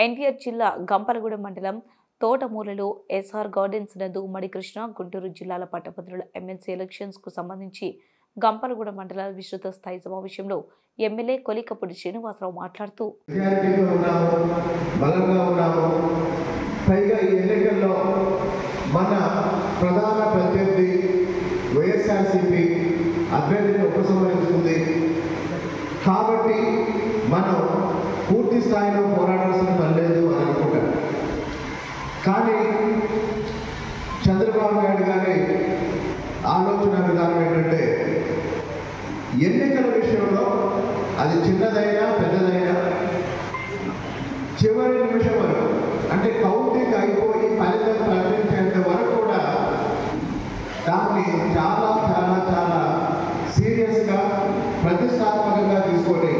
ఎన్టీఆర్ జిల్లా గంపలగూడెం మండలం తోటమూలలో SR gardens నందు ఉమ్మడి కృష్ణా, గుంటూరు జిల్లాల పట్టభద్రుల ఎమ్మెల్సీ ఎలక్షన్స్ కు సంబంధించి గంపలగూడెం మండల విస్తృత స్థాయి సమావేశంలో ఎమ్మెల్యే కొలికపూడి శ్రీనివాసరావు మాట్లాడుతూ మన ప్రధాన ప్రత్యర్థి వైఎస్ఆర్సీపీ అభ్యర్థిని ఉపసంహరించుకుంది కాబట్టి మనం పూర్తి స్థాయిలో పోరాడాల్సిన పని లేదు అని అనుకుంటారు. కానీ చంద్రబాబు నాయుడు గారి ఆలోచన విధానం ఏంటంటే ఎన్నికల విషయంలో అది చిన్నదైనా పెద్దదైనా చివరి నిమిషం వరకు అంటే కౌంటింగ్ అయిపోయి ఫలితం ప్రకటించేంత వరకు కూడా దాన్ని చాలా చాలా చాలా సీరియస్గా ప్రతిష్టాత్మకంగా తీసుకొని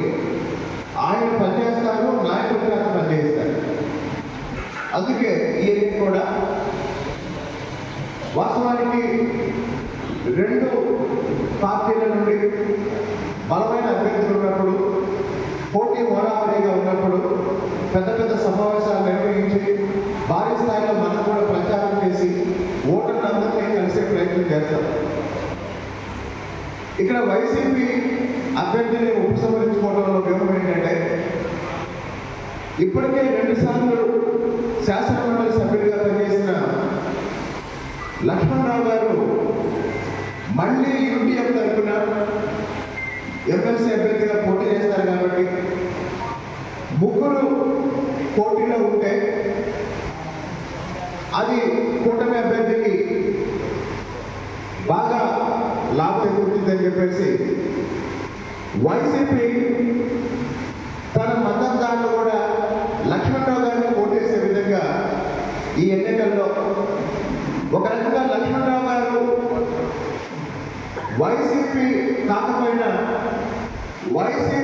ఆయన పనిచేస్తారు, నాయకులు గారు పనిచేస్తారు. అందుకే ఈ ఎన్నిక కూడా వాస్తవానికి రెండు పార్టీల నుండి బలమైన అభ్యర్థులు ఉన్నప్పుడు, పోటీ హోరాహోరీగా ఉన్నప్పుడు పెద్ద పెద్ద సమావేశాలు నిర్వహించి భారీ స్థాయిలో మనం కూడా ప్రచారం చేసి ఓటర్లందరినీ కలిసే ప్రయత్నం చేస్తాం. ఇక్కడ వైసీపీ అభ్యర్థిని ఉపసంహరించుకోవడంలో వ్యూహం ఏంటంటే ఇప్పటికే 2 సార్లు శాసనమండలి సభ్యుడిగా పనిచేసిన లక్ష్మణరావు గారు మళ్ళీ యూటీఎఫ్ తరఫున ఎమ్మెల్సీ అభ్యర్థిగా పోటీ చేస్తారు కాబట్టి ముగ్గురు పోటీలో ఉంటే అది కూటమి అభ్యర్థికి బాగా లాభం చేకూరుతుందని చెప్పేసి వైసీపీ తన మద్దతుదారులు కూడా లక్ష్మణరావు గారిని ఓటేసే విధంగా ఈ ఎన్నికల్లో ఒక రకంగా లక్ష్మణరావు గారు వైసీపీ కాకపోయినా వైసీపీ